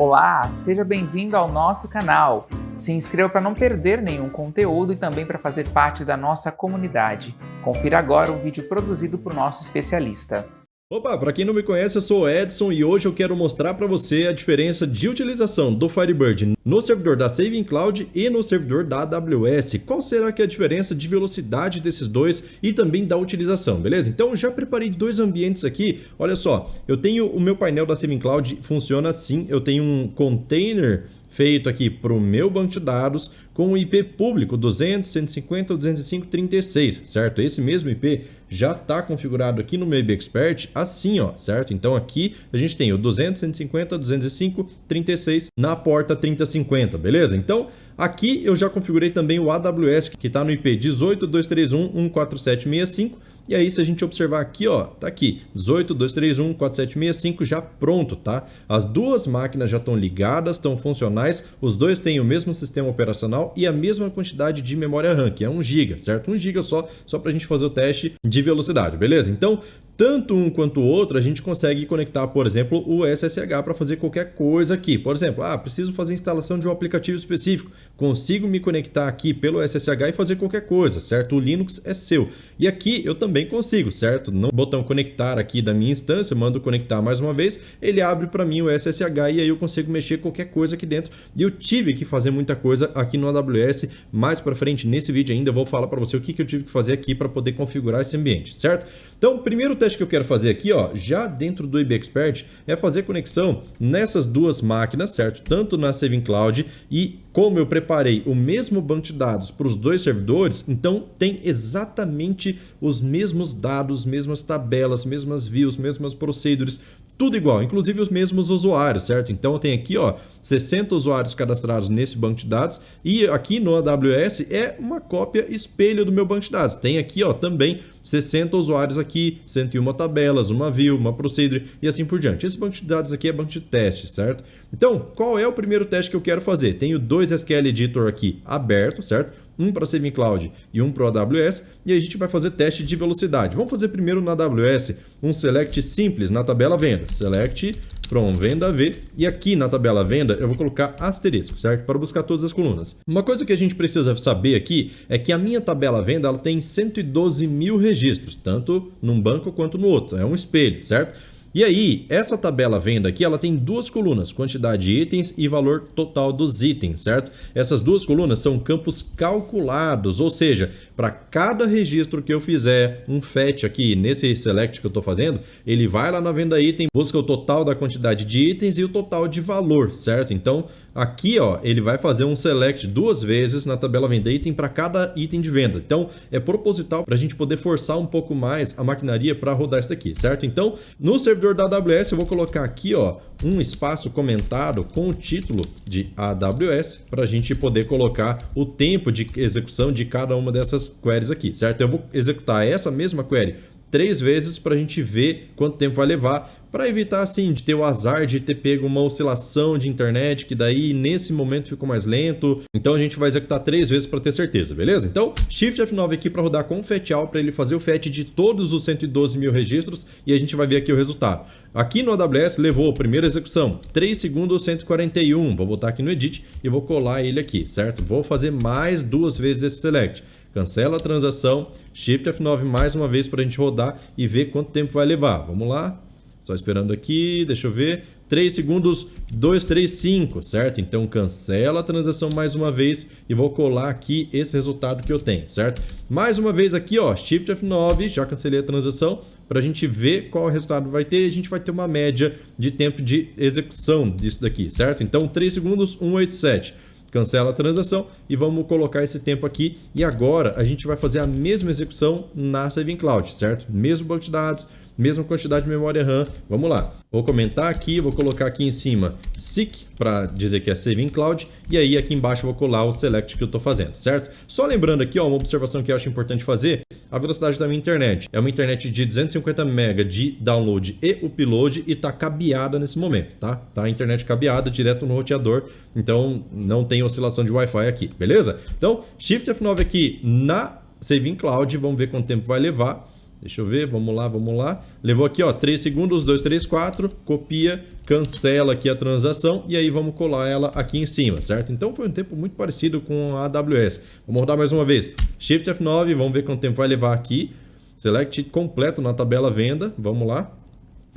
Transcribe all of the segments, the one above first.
Olá, seja bem-vindo ao nosso canal. Se inscreva para não perder nenhum conteúdo e também para fazer parte da nossa comunidade. Confira agora um vídeo produzido por nosso especialista. Opa, para quem não me conhece, eu sou o Edson e hoje eu quero mostrar para você a diferença de utilização do Firebird no servidor da Saving Cloud e no servidor da AWS. Qual será que é a diferença de velocidade desses dois e também da utilização, beleza? Então já preparei dois ambientes aqui. Olha só, eu tenho o meu painel da Saving Cloud, funciona assim, eu tenho um container feito aqui para o meu banco de dados com o IP público 200.150.205.36, certo? Esse mesmo IP já está configurado aqui no meu IB Expert assim, ó, certo? Então aqui a gente tem o 200.150.205.36 na porta 3050, beleza? Então aqui eu já configurei também o AWS que está no IP 18.231.147.65. E aí, se a gente observar aqui, ó, tá aqui, 18.231.4765 já pronto, tá? As duas máquinas já estão ligadas, estão funcionais, os dois têm o mesmo sistema operacional e a mesma quantidade de memória RAM, que é 1 GB, certo? 1 GB só para a gente fazer o teste de velocidade, beleza? Então, tanto um quanto o outro, a gente consegue conectar, por exemplo, o SSH para fazer qualquer coisa aqui. Por exemplo, preciso fazer instalação de um aplicativo específico. Consigo me conectar aqui pelo SSH e fazer qualquer coisa, certo? O Linux é seu. E aqui eu também consigo, certo? No botão conectar aqui da minha instância, mando conectar mais uma vez, ele abre para mim o SSH e aí eu consigo mexer qualquer coisa aqui dentro. E eu tive que fazer muita coisa aqui no AWS. Mais para frente, nesse vídeo ainda, eu vou falar para você o que eu tive que fazer aqui para poder configurar esse ambiente, certo? Então, o primeiro teste que eu quero fazer aqui, ó, já dentro do IB Expert, é fazer conexão nessas duas máquinas, certo? Tanto na Saving Cloud e como eu preparei o mesmo banco de dados para os dois servidores, então tem exatamente os mesmos dados, mesmas tabelas, mesmas views, mesmas procedures, tudo igual, inclusive os mesmos usuários, certo? Então eu tenho aqui, ó, 60 usuários cadastrados nesse banco de dados e aqui no AWS é uma cópia espelho do meu banco de dados. Tem aqui, ó, também 60 usuários aqui, 101 tabelas, uma view, uma procedure e assim por diante. Esse banco de dados aqui é banco de teste, certo? Então, qual é o primeiro teste que eu quero fazer? Tenho dois SQL Editor aqui abertos, certo? Um para Saving Cloud e um para o AWS, e aí a gente vai fazer teste de velocidade. Vamos fazer primeiro no AWS um select simples na tabela venda. Select from venda V, e aqui na tabela venda eu vou colocar asterisco, certo? Para buscar todas as colunas. Uma coisa que a gente precisa saber aqui é que a minha tabela venda ela tem 112 mil registros, tanto num banco quanto no outro. É um espelho, certo? E aí, essa tabela venda aqui, ela tem duas colunas, quantidade de itens e valor total dos itens, certo? Essas duas colunas são campos calculados, ou seja, para cada registro que eu fizer um fetch aqui nesse select que eu estou fazendo, ele vai lá na venda item, busca o total da quantidade de itens e o total de valor, certo? Então, aqui, ó, ele vai fazer um select duas vezes na tabela venda item para cada item de venda. Então, é proposital para a gente poder forçar um pouco mais a maquinaria para rodar isso daqui, certo? Então, no servidor da AWS, eu vou colocar aqui, ó, um espaço comentado com o título de AWS para a gente poder colocar o tempo de execução de cada uma dessas queries aqui, certo? Eu vou executar essa mesma query 3 vezes para a gente ver quanto tempo vai levar, para evitar assim de ter o azar de ter pego uma oscilação de internet, que daí nesse momento ficou mais lento. Então a gente vai executar 3 vezes para ter certeza, beleza? Então Shift F9 aqui para rodar com o fetch all, para ele fazer o fetch de todos os 112 mil registros e a gente vai ver aqui o resultado. Aqui no AWS levou a primeira execução 3 segundos 141, vou voltar aqui no Edit e vou colar ele aqui, certo? Vou fazer mais 2 vezes esse select. Cancela a transação, Shift F9 mais uma vez para a gente rodar e ver quanto tempo vai levar. Vamos lá, só esperando aqui, deixa eu ver, 3 segundos 235, certo? Então cancela a transação mais uma vez e vou colar aqui esse resultado que eu tenho, certo? Mais uma vez aqui, ó, Shift F9, já cancelei a transação para a gente ver qual resultado vai ter. A gente vai ter uma média de tempo de execução disso daqui, certo? Então 3 segundos 187. Cancela a transação e vamos colocar esse tempo aqui. E agora a gente vai fazer a mesma execução na Saving Cloud, certo? Mesmo banco de dados, mesma quantidade de memória RAM. Vamos lá. Vou comentar aqui, vou colocar aqui em cima SIC para dizer que é Saving Cloud. E aí aqui embaixo eu vou colar o select que eu estou fazendo, certo? Só lembrando aqui, ó, uma observação que eu acho importante fazer. A velocidade da minha internet é uma internet de 250 MB de download e upload e está cabeada nesse momento, tá? Tá a internet cabeada direto no roteador, então não tem oscilação de Wi-Fi aqui, beleza? Então, Shift F9 aqui na Saving Cloud, vamos ver quanto tempo vai levar. Deixa eu ver, vamos lá. Levou aqui, ó, 3 segundos, 2, 3, 4, copia, cancela aqui a transação e aí vamos colar ela aqui em cima, certo? Então foi um tempo muito parecido com a AWS. Vamos rodar mais uma vez. Shift F9, vamos ver quanto tempo vai levar aqui. Select completo na tabela venda, vamos lá.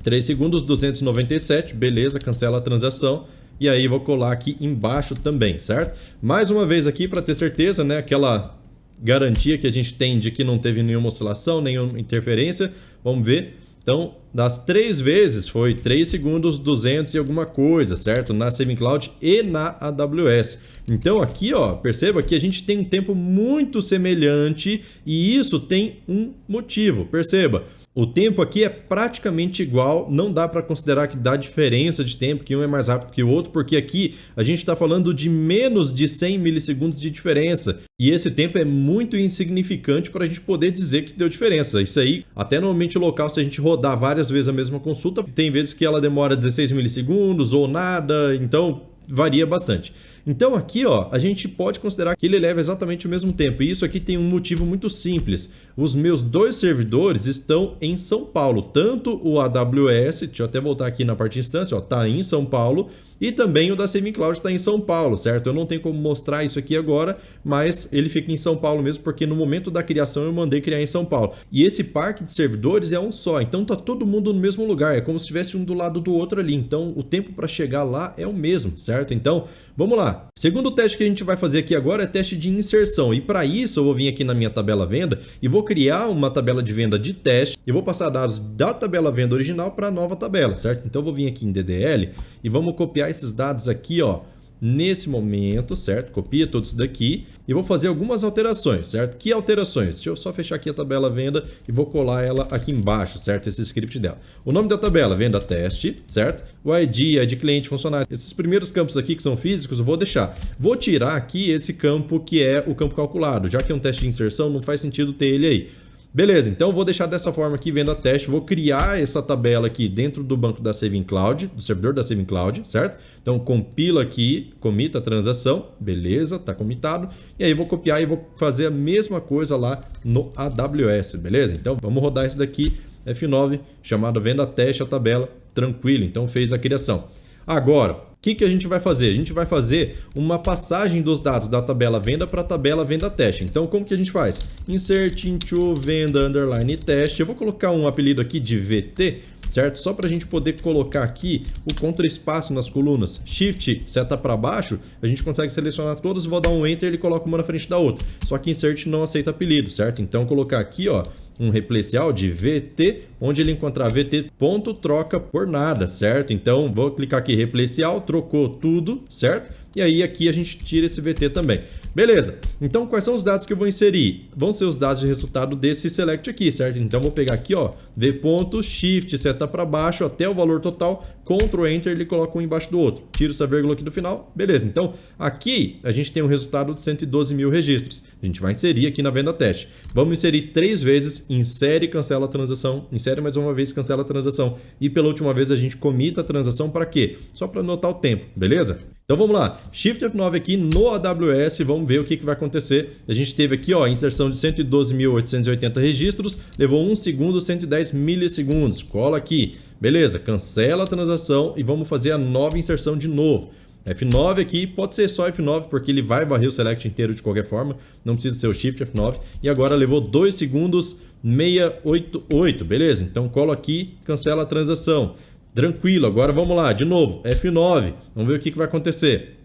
3 segundos, 297, beleza, cancela a transação. E aí vou colar aqui embaixo também, certo? Mais uma vez aqui para ter certeza, né? Aquela garantia que a gente tem de que não teve nenhuma oscilação, nenhuma interferência. Vamos ver. Então, das 3 vezes foi 3 segundos, 200 e alguma coisa, certo? Na Saving Cloud e na AWS. Então aqui, ó, perceba que a gente tem um tempo muito semelhante e isso tem um motivo, perceba. O tempo aqui é praticamente igual, não dá para considerar que dá diferença de tempo, que um é mais rápido que o outro, porque aqui a gente está falando de menos de 100 milissegundos de diferença. E esse tempo é muito insignificante para a gente poder dizer que deu diferença. Isso aí, até no ambiente local, se a gente rodar várias vezes a mesma consulta, tem vezes que ela demora 16 milissegundos ou nada, então varia bastante. Então aqui, ó, a gente pode considerar que ele leva exatamente o mesmo tempo. E isso aqui tem um motivo muito simples. Os meus 2 servidores estão em São Paulo. Tanto o AWS, deixa eu até voltar aqui na parte de instância, ó, tá em São Paulo. E também o da Saving Cloud está em São Paulo, certo? Eu não tenho como mostrar isso aqui agora, mas ele fica em São Paulo mesmo, porque no momento da criação eu mandei criar em São Paulo. E esse parque de servidores é um só, então tá todo mundo no mesmo lugar, é como se estivesse um do lado do outro ali. Então o tempo para chegar lá é o mesmo, certo? Então, vamos lá. Segundo teste que a gente vai fazer aqui agora é teste de inserção. E para isso eu vou vir aqui na minha tabela venda e vou criar uma tabela de venda de teste e vou passar dados da tabela venda original para a nova tabela, certo? Então eu vou vir aqui em DDL e vamos copiar esses dados aqui, ó, nesse momento, certo? Copia tudo isso daqui e vou fazer algumas alterações, certo? Que alterações? Deixa eu só fechar aqui a tabela venda e vou colar ela aqui embaixo, certo? Esse script dela. O nome da tabela, venda teste, certo? O ID cliente, funcionário. Esses primeiros campos aqui que são físicos, eu vou deixar. Vou tirar aqui esse campo que é o campo calculado, já que é um teste de inserção, não faz sentido ter ele aí. Beleza, então eu vou deixar dessa forma aqui, venda teste, vou criar essa tabela aqui dentro do banco da Saving Cloud, do servidor da Saving Cloud, certo? Então compila aqui, comita a transação, beleza, tá comitado. E aí vou copiar e vou fazer a mesma coisa lá no AWS, beleza? Então vamos rodar isso daqui, F9, chamado venda teste a tabela, tranquilo, então fez a criação. Agora, o que a gente vai fazer? A gente vai fazer uma passagem dos dados da tabela venda para a tabela venda teste. Então, como que a gente faz? Insert into venda underline teste. Eu vou colocar um apelido aqui de VT, certo? Só para a gente poder colocar aqui o contra-espaço nas colunas. Shift seta para baixo, a gente consegue selecionar todos, vou dar um Enter e ele coloca uma na frente da outra. Só que Insert não aceita apelido, certo? Então, colocar aqui, ó, um replace all de VT, onde ele encontrar VT ponto troca por nada, certo? Então, vou clicar aqui replace all, trocou tudo, certo? E aí aqui a gente tira esse VT também. Beleza, então quais são os dados que eu vou inserir? Vão ser os dados de resultado desse select aqui, certo? Então vou pegar aqui, ó, V.Shift, seta para baixo até o valor total, Ctrl Enter, ele coloca um embaixo do outro. Tiro essa vírgula aqui do final, beleza. Então aqui a gente tem um resultado de 112 mil registros. A gente vai inserir aqui na venda teste. Vamos inserir 3 vezes, insere, cancela a transação, insere mais uma vez, cancela a transação. E pela última vez a gente comita a transação para quê? Só para anotar o tempo, beleza? Então vamos lá, Shift F9 aqui no AWS, vamos ver o que vai acontecer. A gente teve aqui, ó, inserção de 112.880 registros, levou 1 segundo, 110 milissegundos. Cola aqui, beleza, cancela a transação e vamos fazer a nova inserção de novo. F9 aqui, pode ser só F9 porque ele vai varrer o select inteiro de qualquer forma, não precisa ser o Shift F9. E agora levou 2 segundos, 688, beleza? Então colo aqui, cancela a transação. Tranquilo, agora vamos lá, de novo, F9, vamos ver o que vai acontecer.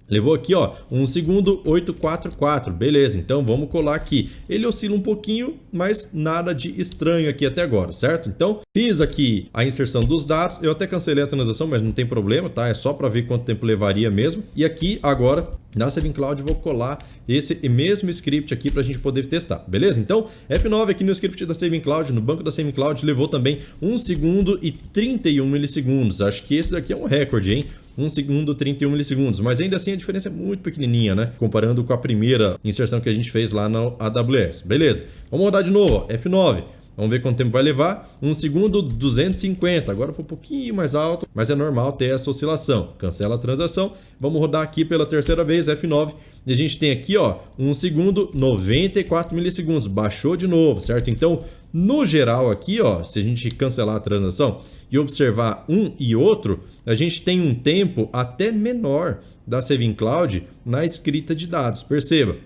Levou aqui, ó, 1 segundo, 844, beleza, então vamos colar aqui. Ele oscila um pouquinho, mas nada de estranho aqui até agora, certo? Então, fiz aqui a inserção dos dados, eu até cancelei a transação, mas não tem problema, tá? É só para ver quanto tempo levaria mesmo. E aqui, agora, na Saving Cloud, vou colar esse mesmo script aqui para a gente poder testar, beleza? Então, F9 aqui no script da Saving Cloud, no banco da Saving Cloud, levou também 1 segundo e 31 milissegundos. Acho que esse daqui é um recorde, hein? 1 segundo, 31 milissegundos, mas ainda assim a diferença é muito pequenininha, né? Comparando com a primeira inserção que a gente fez lá na AWS. Beleza, vamos rodar de novo, ó, F9. Vamos ver quanto tempo vai levar. 1 segundo, 250. Agora foi um pouquinho mais alto, mas é normal ter essa oscilação. Cancela a transação. Vamos rodar aqui pela terceira vez, F9. E a gente tem aqui, ó, 1 segundo, 94 milissegundos. Baixou de novo, certo? Então, No geral aqui, ó, se a gente cancelar a transação e observar um e outro, a gente tem um tempo até menor da Saving Cloud na escrita de dados. Perceba,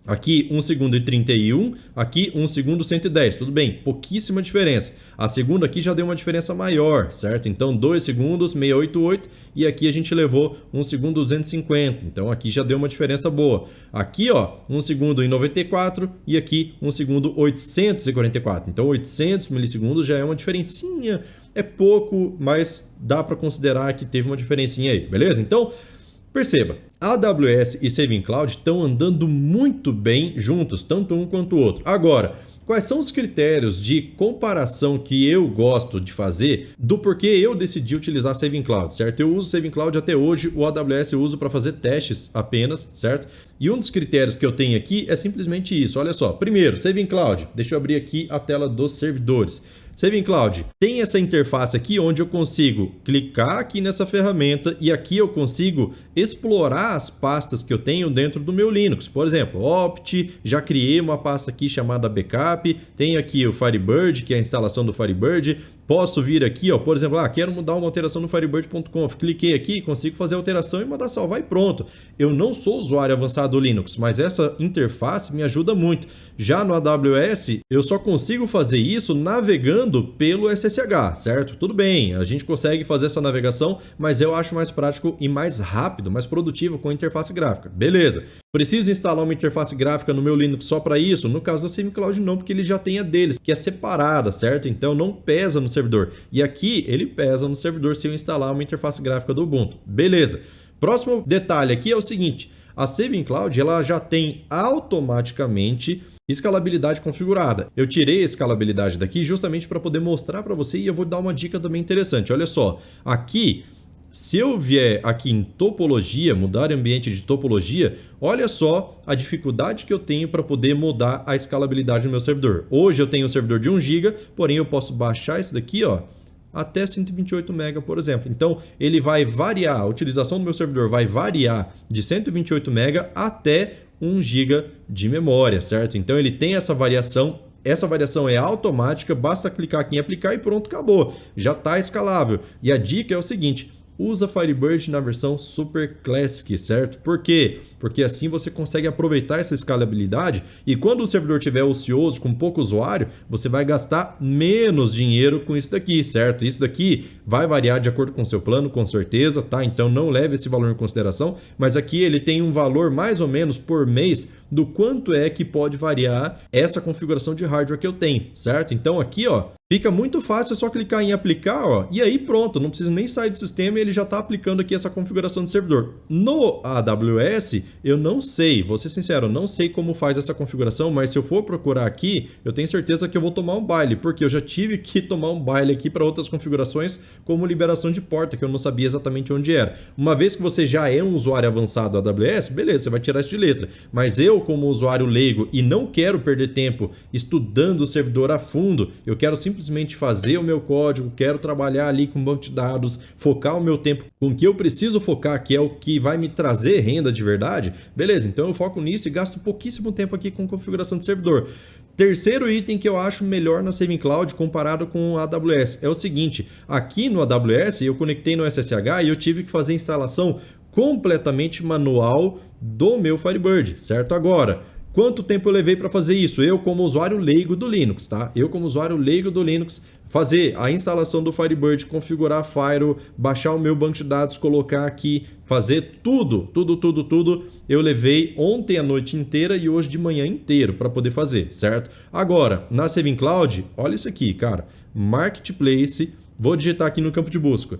aqui 1 segundo e 31, aqui 1 segundo e 110, tudo bem, pouquíssima diferença. A segunda aqui já deu uma diferença maior, certo? Então 2 segundos, 688, e aqui a gente levou 1 segundo 250, então aqui já deu uma diferença boa. Aqui, ó, 1 segundo em 94 e aqui 1 segundo 844, então 800 milissegundos já é uma diferencinha, é pouco, mas dá para considerar que teve uma diferencinha aí, beleza? Então, perceba, AWS e Saving Cloud estão andando muito bem juntos, tanto um quanto o outro. Agora, quais são os critérios de comparação que eu gosto de fazer do porquê eu decidi utilizar Saving Cloud, certo? Eu uso Saving Cloud até hoje, o AWS eu uso para fazer testes apenas, certo? E um dos critérios que eu tenho aqui é simplesmente isso, olha só. Primeiro, Saving Cloud, deixa eu abrir aqui a tela dos servidores. Saving Cloud tem essa interface aqui onde eu consigo clicar aqui nessa ferramenta e aqui eu consigo explorar as pastas que eu tenho dentro do meu Linux. Por exemplo, Opt, já criei uma pasta aqui chamada Backup, tem aqui o Firebird, que é a instalação do Firebird. Posso vir aqui, ó, por exemplo, quero mudar uma alteração no Firebird.conf. Cliquei aqui, consigo fazer a alteração e mandar salvar e pronto. Eu não sou usuário avançado do Linux, mas essa interface me ajuda muito. Já no AWS, eu só consigo fazer isso navegando pelo SSH, certo? Tudo bem, a gente consegue fazer essa navegação, mas eu acho mais prático e mais rápido, mais produtivo com interface gráfica. Beleza. Preciso instalar uma interface gráfica no meu Linux só para isso? No caso da Saving Cloud não, porque ele já tem a deles, que é separada, certo? Então não pesa no servidor. E aqui ele pesa no servidor se eu instalar uma interface gráfica do Ubuntu. Beleza. Próximo detalhe aqui é o seguinte, a Saving Cloud ela já tem automaticamente escalabilidade configurada. Eu tirei a escalabilidade daqui justamente para poder mostrar para você e eu vou dar uma dica também interessante. Olha só, aqui se eu vier aqui em topologia, mudar ambiente de topologia, olha só a dificuldade que eu tenho para poder mudar a escalabilidade do meu servidor. Hoje eu tenho um servidor de 1 GB, porém eu posso baixar isso daqui, ó, até 128 MB, por exemplo. Então ele vai variar, a utilização do meu servidor vai variar de 128 MB até 1 GB de memória, certo? Então ele tem essa variação. Essa variação é automática, basta clicar aqui em aplicar e pronto, acabou. Já está escalável. E a dica é o seguinte, usa Firebird na versão Super Classic, certo? Por quê? Porque assim você consegue aproveitar essa escalabilidade e quando o servidor estiver ocioso, com pouco usuário, você vai gastar menos dinheiro com isso daqui, certo? Isso daqui vai variar de acordo com o seu plano, com certeza, tá? Então não leve esse valor em consideração, mas aqui ele tem um valor mais ou menos por mês do quanto é que pode variar essa configuração de hardware que eu tenho, certo? Então aqui, ó, fica muito fácil, é só clicar em aplicar, ó, e aí pronto, não precisa nem sair do sistema e ele já está aplicando aqui essa configuração de servidor. No AWS, eu não sei, vou ser sincero, não sei como faz essa configuração, mas se eu for procurar aqui, eu tenho certeza que eu vou tomar um baile, porque eu já tive que tomar um baile aqui para outras configurações, como liberação de porta, que eu não sabia exatamente onde era. Uma vez que você já é um usuário avançado da AWS, beleza, você vai tirar isso de letra, mas eu, como usuário leigo e não quero perder tempo estudando o servidor a fundo, eu quero simplesmente fazer o meu código, quero trabalhar ali com banco de dados, focar o meu tempo com o que eu preciso focar, que é o que vai me trazer renda de verdade, beleza, então eu foco nisso e gasto pouquíssimo tempo aqui com configuração de servidor. Terceiro item que eu acho melhor na Saving Cloud comparado com a AWS é o seguinte, aqui no AWS eu conectei no SSH e eu tive que fazer a instalação completamente manual do meu Firebird, certo? Agora, quanto tempo eu levei para fazer isso? Eu como usuário leigo do Linux, tá? Eu como usuário leigo do Linux, fazer a instalação do Firebird, configurar a Fire, baixar o meu banco de dados, colocar aqui, fazer tudo, eu levei ontem a noite inteira e hoje de manhã inteiro para poder fazer, certo? Agora, na Saving Cloud, olha isso aqui, cara, Marketplace, vou digitar aqui no campo de busca,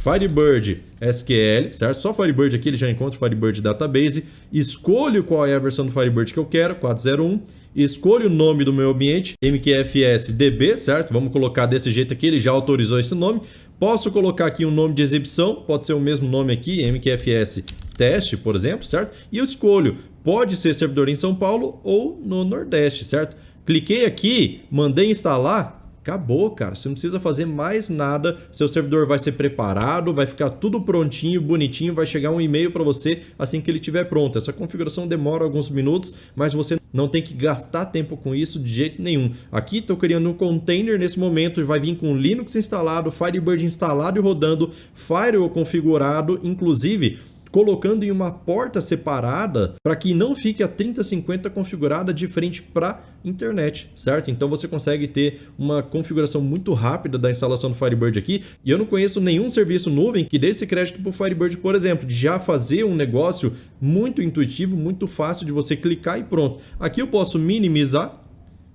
Firebird SQL, certo? Só Firebird aqui ele já encontra o Firebird Database. Escolho qual é a versão do Firebird que eu quero, 401. Escolho o nome do meu ambiente, MQFS DB, certo? Vamos colocar desse jeito aqui, ele já autorizou esse nome. Posso colocar aqui um nome de exibição, pode ser o mesmo nome aqui, MQFS Teste, por exemplo, certo? E eu escolho, pode ser servidor em São Paulo ou no Nordeste, certo? Cliquei aqui, mandei instalar. Acabou, cara. Você não precisa fazer mais nada. Seu servidor vai ser preparado, vai ficar tudo prontinho, bonitinho, vai chegar um e-mail para você assim que ele estiver pronto. Essa configuração demora alguns minutos, mas você não tem que gastar tempo com isso de jeito nenhum. Aqui estou criando um container nesse momento, vai vir com Linux instalado, Firebird instalado e rodando, Firewall configurado, inclusive colocando em uma porta separada para que não fique a 3050 configurada de frente para internet, certo? Então você consegue ter uma configuração muito rápida da instalação do Firebird aqui, e eu não conheço nenhum serviço nuvem que dê esse crédito para o Firebird, por exemplo, de já fazer um negócio muito intuitivo, muito fácil de você clicar e pronto. Aqui eu posso minimizar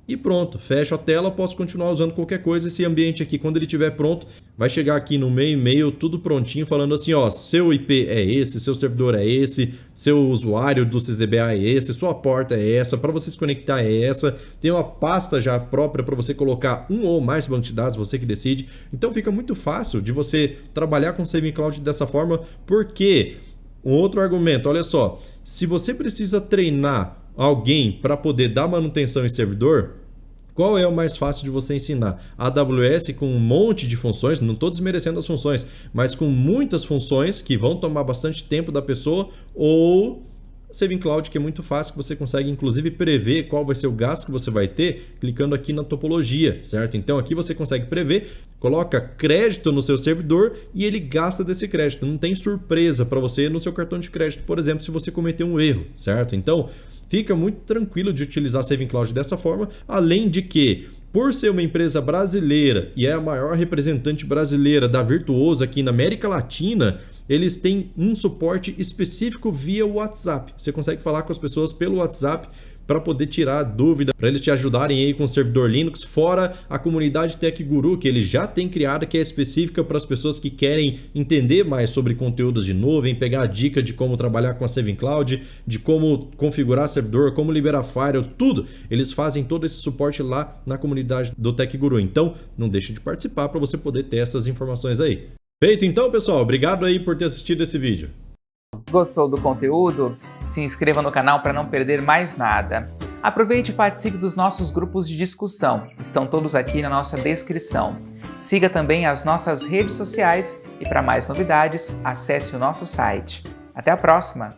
e pronto, fecho a tela, posso continuar usando qualquer coisa. Esse ambiente aqui, quando ele estiver pronto, vai chegar aqui no meio e-mail, tudo prontinho, falando assim, ó, seu IP é esse, seu servidor é esse, seu usuário do SysDBA é esse, sua porta é essa, para você se conectar é essa, tem uma pasta já própria para você colocar um ou mais bancos de dados, você que decide. Então fica muito fácil de você trabalhar com o Saving Cloud dessa forma, porque um outro argumento, olha só, se você precisa treinar alguém para poder dar manutenção em servidor, qual é o mais fácil de você ensinar? A AWS com um monte de funções, não estou desmerecendo as funções, mas com muitas funções que vão tomar bastante tempo da pessoa, ou Saving Cloud, que é muito fácil, que você consegue inclusive prever qual vai ser o gasto que você vai ter clicando aqui na topologia, certo? Então aqui você consegue prever, coloca crédito no seu servidor e ele gasta desse crédito. Não tem surpresa para você no seu cartão de crédito, por exemplo, se você cometer um erro, certo? Então fica muito tranquilo de utilizar Saving Cloud dessa forma, além de que, por ser uma empresa brasileira e é a maior representante brasileira da Virtuoso aqui na América Latina, eles têm um suporte específico via WhatsApp. Você consegue falar com as pessoas pelo WhatsApp para poder tirar dúvida, para eles te ajudarem aí com o servidor Linux, fora a comunidade Tech Guru, que eles já têm criada, que é específica para as pessoas que querem entender mais sobre conteúdos de nuvem, pegar a dica de como trabalhar com a Saving Cloud, de como configurar servidor, como liberar firewall, tudo. Eles fazem todo esse suporte lá na comunidade do Tech Guru. Então, não deixe de participar para você poder ter essas informações aí. Feito então, pessoal. Obrigado aí por ter assistido esse vídeo. Gostou do conteúdo? Se inscreva no canal para não perder mais nada. Aproveite e participe dos nossos grupos de discussão. Estão todos aqui na nossa descrição. Siga também as nossas redes sociais e para mais novidades, acesse o nosso site. Até a próxima!